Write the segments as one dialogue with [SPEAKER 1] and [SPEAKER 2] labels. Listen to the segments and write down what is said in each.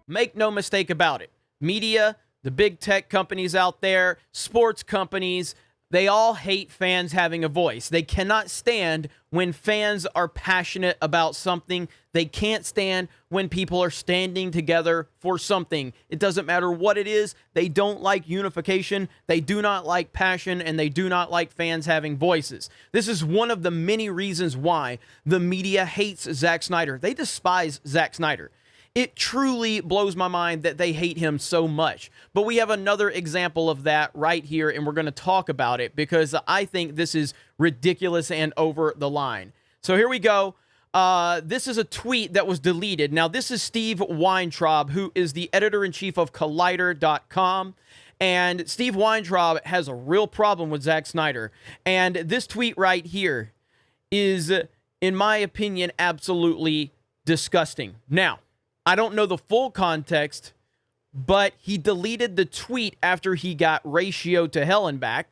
[SPEAKER 1] Make no mistake about it. Media, the big tech companies out there, sports companies, they all hate fans having a voice. They cannot stand when fans are passionate about something. They can't stand when people are standing together for something. It doesn't matter what it is. They don't like unification. They do not like passion, and they do not like fans having voices. This is one of the many reasons why the media hates Zack Snyder. They despise Zack Snyder. It truly blows my mind that they hate him so much. But we have another example of that right here, and we're going to talk about it because I think this is ridiculous and over the line. So here we go. This is a tweet that was deleted. Now, this is Steve Weintraub, who is the editor-in-chief of Collider.com. And Steve Weintraub has a real problem with Zack Snyder. And this tweet right here is, in my opinion, absolutely disgusting. Now, I don't know the full context, but he deleted the tweet after he got ratioed to hell and back.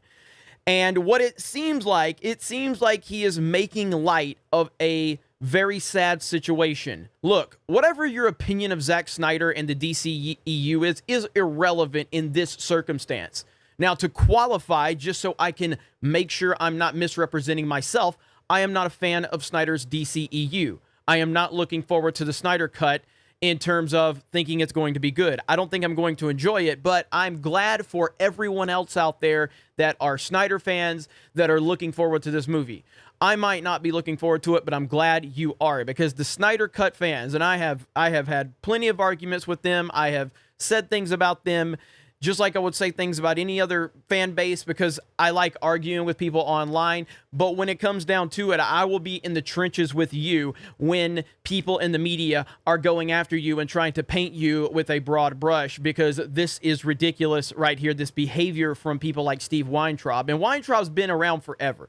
[SPEAKER 1] And what it seems like he is making light of a very sad situation. Look, whatever your opinion of Zack Snyder and the DCEU is irrelevant in this circumstance. Now, to qualify, just so I can make sure I'm not misrepresenting myself, I am not a fan of Snyder's DCEU. I am not looking forward to the Snyder Cut in terms of thinking it's going to be good. I don't think I'm going to enjoy it, but I'm glad for everyone else out there that are Snyder fans that are looking forward to this movie. I might not be looking forward to it, but I'm glad you are, because the Snyder Cut fans, and I have had plenty of arguments with them. I have said things about them just like I would say things about any other fan base, because I like arguing with people online. But when it comes down to it, I will be in the trenches with you when people in the media are going after you and trying to paint you with a broad brush, because this is ridiculous right here, this behavior from people like Steve Weintraub. And Weintraub's been around forever.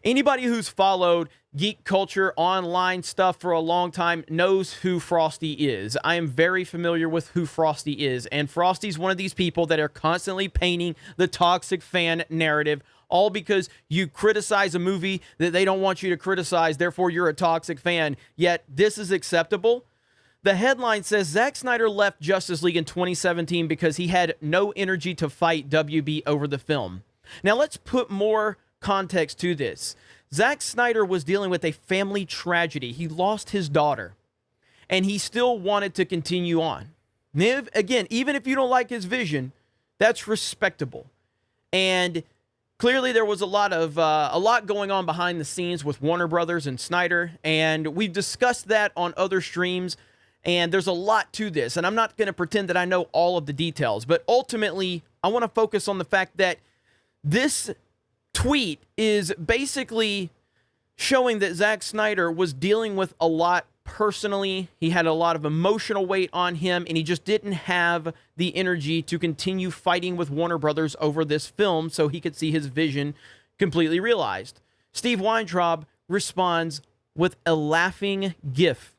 [SPEAKER 1] Anybody who's followed geek culture, online stuff for a long time knows who Frosty is. I am very familiar with who Frosty is, and Frosty's one of these people that are constantly painting the toxic fan narrative, all because you criticize a movie that they don't want you to criticize, therefore you're a toxic fan, yet this is acceptable. The headline says, Zack Snyder left Justice League in 2017 because he had no energy to fight WB over the film. Now let's put more context to this. Zack Snyder was dealing with a family tragedy. He lost his daughter, and he still wanted to continue on. Again, even if you don't like his vision, that's respectable. And clearly there was a lot going on behind the scenes with Warner Brothers and Snyder, and we've discussed that on other streams, and there's a lot to this, and I'm not going to pretend that I know all of the details, but ultimately I want to focus on the fact that this tweet is basically showing that Zack Snyder was dealing with a lot personally. He had a lot of emotional weight on him, and he just didn't have the energy to continue fighting with Warner Brothers over this film so he could see his vision completely realized. Steve Weintraub responds with a laughing gif.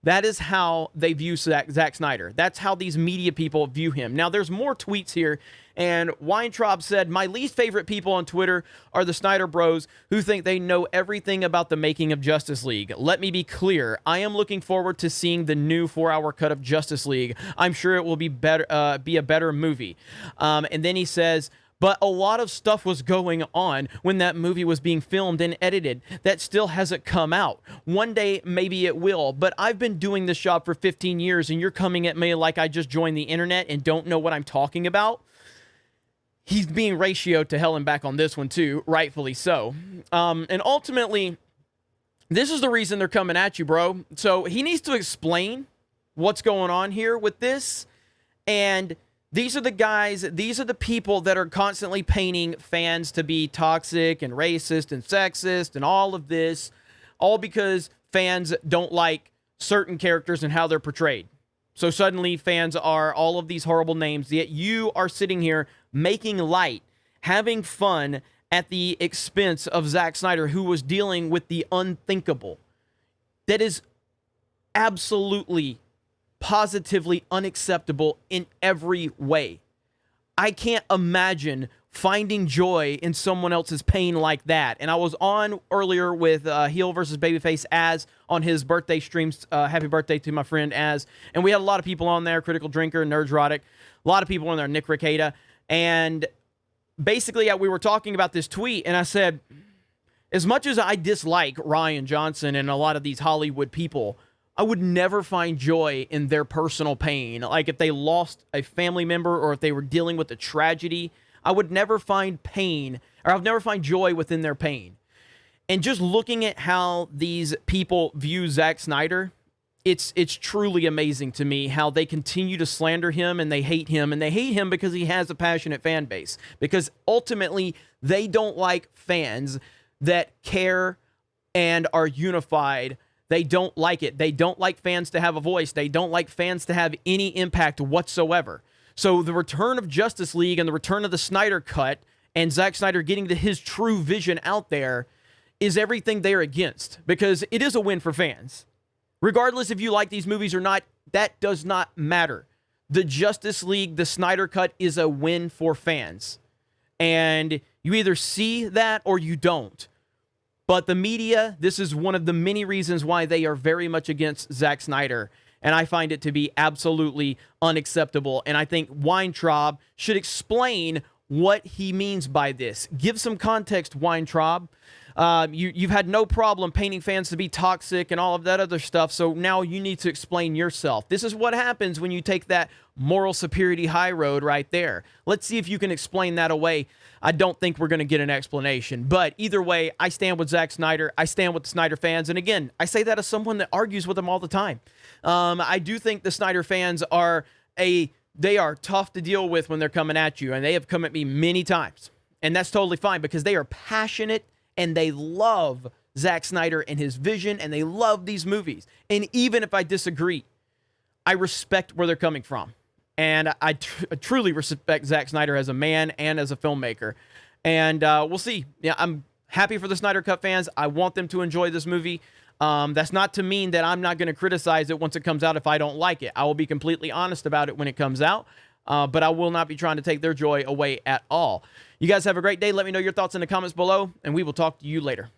[SPEAKER 1] That is how they view Zack Snyder. That's how these media people view him. Now, there's more tweets here, and Weintraub said, my least favorite people on Twitter are the Snyder bros who think they know everything about the making of Justice League. Let me be clear. I am looking forward to seeing the new 4-hour cut of Justice League. I'm sure it will be a better movie. And then he says, but a lot of stuff was going on when that movie was being filmed and edited that still hasn't come out. One day, maybe it will, but I've been doing this job for 15 years, and you're coming at me like I just joined the internet and don't know what I'm talking about. He's being ratioed to hell and back on this one too, rightfully so. And ultimately, this is the reason they're coming at you, bro. So he needs to explain what's going on here with this, and these are the guys, these are the people that are constantly painting fans to be toxic and racist and sexist and all of this, all because fans don't like certain characters and how they're portrayed. So suddenly fans are all of these horrible names, yet you are sitting here making light, having fun at the expense of Zack Snyder, who was dealing with the unthinkable. That is absolutely positively unacceptable in every way. I can't imagine finding joy in someone else's pain like that. And I was on earlier with Heel versus Babyface Az on his birthday streams. Happy birthday to my friend Az. And we had a lot of people on there, Critical Drinker, Nerdrotic, a lot of people on there, Nick Ricada. And basically we were talking about this tweet, and I said, as much as I dislike Rian Johnson and a lot of these Hollywood people, I would never find joy in their personal pain. Like if they lost a family member or if they were dealing with a tragedy, I would never find pain, or I would never find joy within their pain. And just looking at how these people view Zack Snyder, it's truly amazing to me how they continue to slander him, and they hate him, and they hate him because he has a passionate fan base. Because ultimately, they don't like fans that care and are unified. They don't like it. They don't like fans to have a voice. They don't like fans to have any impact whatsoever. So the return of Justice League and the return of the Snyder Cut and Zack Snyder getting his true vision out there is everything they're against, because it is a win for fans. Regardless if you like these movies or not, that does not matter. The Justice League, the Snyder Cut is a win for fans. And you either see that or you don't. But the media, this is one of the many reasons why they are very much against Zack Snyder. And I find it to be absolutely unacceptable. And I think Weintraub should explain what he means by this. Give some context, Weintraub. You've had no problem painting fans to be toxic and all of that other stuff, so now you need to explain yourself. This is what happens when you take that moral superiority high road right there. Let's see if you can explain that away. I don't think we're going to get an explanation. But either way, I stand with Zack Snyder. I stand with the Snyder fans. And again, I say that as someone that argues with them all the time. I do think the Snyder fans they are tough to deal with when they're coming at you. And they have come at me many times. And that's totally fine, because they are passionate and they love Zack Snyder and his vision, and they love these movies. And even if I disagree, I respect where they're coming from. And I truly respect Zack Snyder as a man and as a filmmaker. And we'll see. Yeah, I'm happy for the Snyder Cut fans. I want them to enjoy this movie. That's not to mean that I'm not going to criticize it once it comes out if I don't like it. I will be completely honest about it when it comes out. But I will not be trying to take their joy away at all. You guys have a great day. Let me know your thoughts in the comments below, and we will talk to you later.